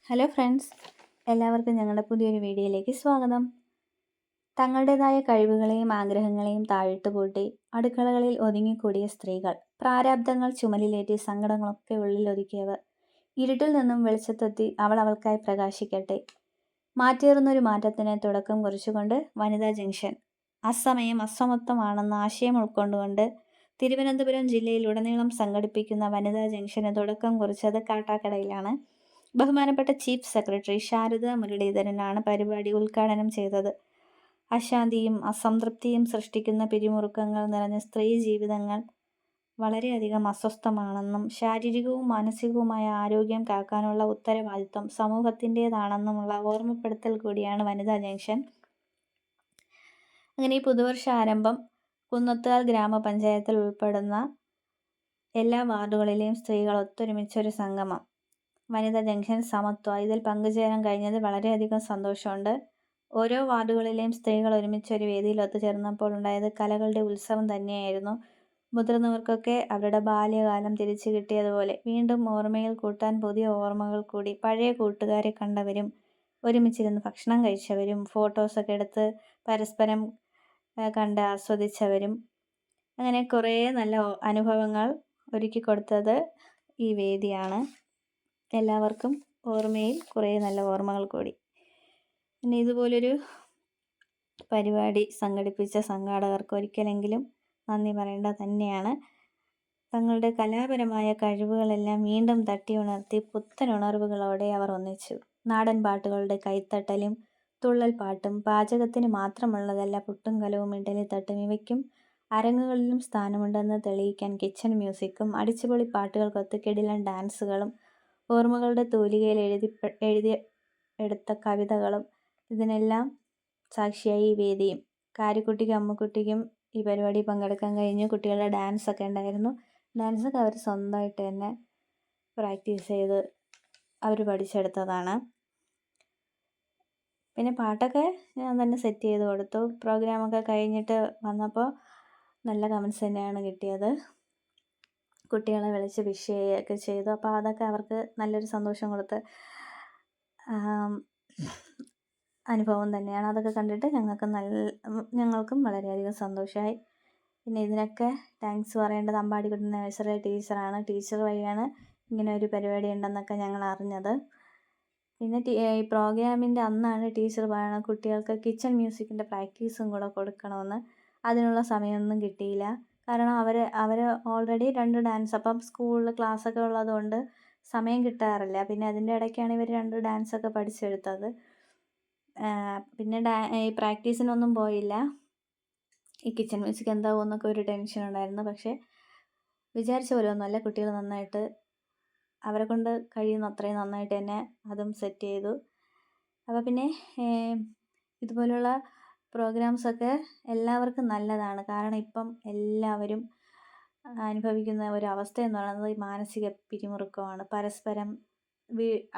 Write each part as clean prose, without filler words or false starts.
Hello friends, എല്ലാവർക്കും ഞങ്ങളുടെ പുതിയൊരു വീഡിയോയിലേക്ക് സ്വാഗതം. തങ്ങളുടേതായ കഴിവുകളെയും ആഗ്രഹങ്ങളെയും താഴിട്ട് പൂട്ടി അടുക്കളകളിൽ ഒതുങ്ങിക്കൂടിയ സ്ത്രീകൾ, പ്രാരാബ്ദങ്ങൾ ചുമലിലേറ്റി സങ്കടങ്ങളൊക്കെ ഉള്ളിലൊതുക്കിയവർ. ഇരുട്ടിൽ നിന്നും വെളിച്ചത്തെത്തി അവൾക്കായി പ്രകാശിക്കട്ടെ. മാറ്റേറുന്നൊരു മാറ്റത്തിന് തുടക്കം കുറിച്ചുകൊണ്ട് വനിതാ ജംഗ്ഷൻ അസമയം അസമത്വമാണെന്ന ആശയം ഉൾക്കൊണ്ടുകൊണ്ട് തിരുവനന്തപുരം ജില്ലയിലുടനീളം സംഘടിപ്പിക്കുന്ന വനിതാ ജംഗ്ഷന് തുടക്കം കുറിച്ചത് കാട്ടാക്കടയിലാണ്. ബഹുമാനപ്പെട്ട ചീഫ് സെക്രട്ടറി ശാരദ മുരളീധരനാണ് പരിപാടി ഉദ്ഘാടനം ചെയ്തത്. അശാന്തിയും അസംതൃപ്തിയും സൃഷ്ടിക്കുന്ന പിരിമുറുക്കങ്ങൾ നിറഞ്ഞ സ്ത്രീ ജീവിതങ്ങൾ വളരെയധികം അസ്വസ്ഥമാണെന്നും ശാരീരികവും മാനസികവുമായ ആരോഗ്യം കാക്കാനുള്ള ഉത്തരവാദിത്വം സമൂഹത്തിൻ്റേതാണെന്നുമുള്ള ഓർമ്മപ്പെടുത്തൽ കൂടിയാണ് വനിതാ ജംഗ്ഷൻ. അങ്ങനെ ഈ പുതുവർഷ ആരംഭം കുന്നത്തുകാൽ ഗ്രാമപഞ്ചായത്തിൽ ഉൾപ്പെടുന്ന എല്ലാ വാർഡുകളിലെയും സ്ത്രീകൾ ഒത്തൊരുമിച്ചൊരു സംഗമം. വനിതാ ജംഗ്ഷൻ സമത്വ ഇതിൽ പങ്കുചേരാൻ കഴിഞ്ഞത് വളരെയധികം സന്തോഷമുണ്ട്. ഓരോ വാർഡുകളിലെയും സ്ത്രീകൾ ഒരുമിച്ചൊരു വേദിയിൽ ഒത്തുചേർന്നപ്പോൾ ഉണ്ടായത് കലകളുടെ ഉത്സവം തന്നെയായിരുന്നു. മുതിർന്നവർക്കൊക്കെ അവരുടെ ബാല്യകാലം തിരിച്ചു കിട്ടിയതുപോലെ വീണ്ടും ഓർമ്മയിൽ കൂട്ടാൻ പുതിയ ഓർമ്മകൾ കൂടി. പഴയ കൂട്ടുകാരെ കണ്ടവരും ഒരുമിച്ചിരുന്ന് ഭക്ഷണം കഴിച്ചവരും ഫോട്ടോസൊക്കെ എടുത്ത് പരസ്പരം കണ്ട് ആസ്വദിച്ചവരും, അങ്ങനെ കുറേ നല്ല അനുഭവങ്ങൾ ഒരുക്കി കൊടുത്തത് ഈ വേദിയാണ്. എല്ലാവർക്കും ഓർമ്മയിൽ കുറേ നല്ല ഓർമ്മകൾ കൂടി. പിന്നെ ഇതുപോലൊരു പരിപാടി സംഘടിപ്പിച്ച സംഘാടകർക്ക് ഒരിക്കലെങ്കിലും നന്ദി പറയേണ്ടത് തന്നെയാണ്. തങ്ങളുടെ കലാപരമായ കഴിവുകളെല്ലാം വീണ്ടും തട്ടിയുണർത്തി പുത്തൻ ഉണർവുകളോടെ അവർ ഒന്നിച്ചു. നാടൻ പാട്ടുകളുടെ കൈത്തട്ടലും തുള്ളൽ പാട്ടും പാചകത്തിന് മാത്രമുള്ളതല്ല പുട്ടും കലവും ഇഡലിത്തട്ടും, ഇവയ്ക്കും അരങ്ങുകളിലും സ്ഥാനമുണ്ടെന്ന് തെളിയിക്കാൻ കിച്ചൺ മ്യൂസിക്കും അടിച്ചുപൊളി പാട്ടുകൾക്കൊത്ത് കിടിലൻ ഡാൻസുകളും ഓർമ്മകളുടെ തൂലികയിൽ എഴുതി എടുത്ത കവിതകളും, ഇതിനെല്ലാം സാക്ഷിയായി ഈ വേദിയും. കാരിക്കുട്ടിക്കും അമ്മുക്കുട്ടിക്കും ഈ പരിപാടി പങ്കെടുക്കാൻ കഴിഞ്ഞു. കുട്ടികളുടെ ഡാൻസൊക്കെ ഉണ്ടായിരുന്നു. ഡാൻസൊക്കെ അവർ സ്വന്തമായിട്ട് തന്നെ പ്രാക്ടീസ് ചെയ്ത് അവർ പഠിച്ചെടുത്തതാണ്. പിന്നെ പാട്ടൊക്കെ ഞാൻ തന്നെ സെറ്റ് ചെയ്ത് കൊടുത്തു. പ്രോഗ്രാമൊക്കെ കഴിഞ്ഞിട്ട് വന്നപ്പോൾ നല്ല കമൻസ് തന്നെയാണ് കിട്ടിയത്. കുട്ടികളെ വിളിച്ച് വിഷ് ചെയ്യുകയൊക്കെ ചെയ്തു. അപ്പോൾ അതൊക്കെ അവർക്ക് നല്ലൊരു സന്തോഷം കൊടുത്ത് അനുഭവം തന്നെയാണ്. അതൊക്കെ കണ്ടിട്ട് ഞങ്ങൾക്കും വളരെയധികം സന്തോഷമായി. പിന്നെ ഇതിനൊക്കെ താങ്ക്സ് പറയേണ്ടത് അമ്പാടിക്കുട്ടൻ നഴ്സറി ടീച്ചറാണ്. ടീച്ചർ വഴിയാണ് ഇങ്ങനെ ഒരു പരിപാടി ഉണ്ടെന്നൊക്കെ ഞങ്ങൾ അറിഞ്ഞത്. പിന്നെ ഈ പ്രോഗ്രാമിൻ്റെ അന്നാണ് ടീച്ചർ പറയുന്നത് കുട്ടികൾക്ക് കിച്ചൺ മ്യൂസിക്കിൻ്റെ പ്രാക്ടീസും കൂടെ കൊടുക്കണമെന്ന്. അതിനുള്ള സമയമൊന്നും കിട്ടിയില്ല. കാരണം അവർ ഓൾറെഡി 2 ഡാൻസ്, അപ്പം സ്കൂളിൽ ക്ലാസ്സൊക്കെ ഉള്ളതുകൊണ്ട് സമയം കിട്ടാറില്ല. പിന്നെ അതിൻ്റെ ഇടയ്ക്കാണ് ഇവർ 2 ഡാൻസൊക്കെ പഠിച്ചെടുത്തത്. പിന്നെ ഈ പ്രാക്ടീസിനൊന്നും പോയില്ല. ഈ കിച്ചൺ മ്യൂസിക് എന്താവുമെന്നൊക്കെ ഒരു ടെൻഷൻ ഉണ്ടായിരുന്നു. പക്ഷേ വിചാരിച്ച പോലെ ഒന്നുമല്ല. കുട്ടികൾ നന്നായിട്ട് അവരെ കൊണ്ട് കഴിയുന്ന അത്രയും നന്നായിട്ട് തന്നെ അതും സെറ്റ് ചെയ്തു. അപ്പോൾ പിന്നെ ഇതുപോലുള്ള പ്രോഗ്രാംസൊക്കെ എല്ലാവർക്കും നല്ലതാണ്. കാരണം ഇപ്പം എല്ലാവരും അനുഭവിക്കുന്ന ഒരു അവസ്ഥ എന്ന് പറയുന്നത് ഈ മാനസിക പിരിമുറുക്കമാണ്. പരസ്പരം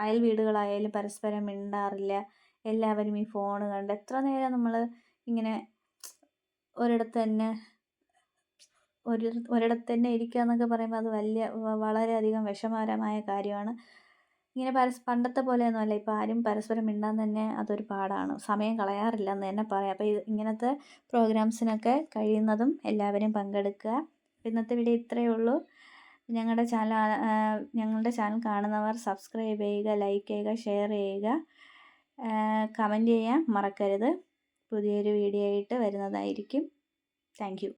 അയൽ വീടുകളായാലും പരസ്പരം മിണ്ടാറില്ല. എല്ലാവരും ഈ ഫോണ് കണ്ട് എത്ര നേരം നമ്മൾ ഇങ്ങനെ ഒരിടത്ത് തന്നെ ഇരിക്കുക എന്നൊക്കെ പറയുമ്പോൾ അത് വളരെയധികം വിഷമകരമായ കാര്യമാണ്. ഇങ്ങനെ പണ്ടത്തെ പോലെയൊന്നുമല്ല. ഇപ്പോൾ ആരും പരസ്പരം മിണ്ടാൻ തന്നെ അതൊരു പാടാണ്. സമയം കളയാറില്ല എന്ന് തന്നെ പറയാം. അപ്പോൾ ഇങ്ങനത്തെ പ്രോഗ്രാംസിനൊക്കെ കഴിയുന്നതും എല്ലാവരും പങ്കെടുക്കുക. ഇന്നത്തെ വീഡിയോ ഇത്രയേ ഉള്ളൂ. ഞങ്ങളുടെ ചാനൽ കാണുന്നവർ സബ്സ്ക്രൈബ് ചെയ്യുക, ലൈക്ക് ചെയ്യുക, ഷെയർ ചെയ്യുക, കമൻറ്റ് ചെയ്യാൻ മറക്കരുത്. പുതിയൊരു വീഡിയോ ആയിട്ട് വരുന്നതായിരിക്കും. Thank you.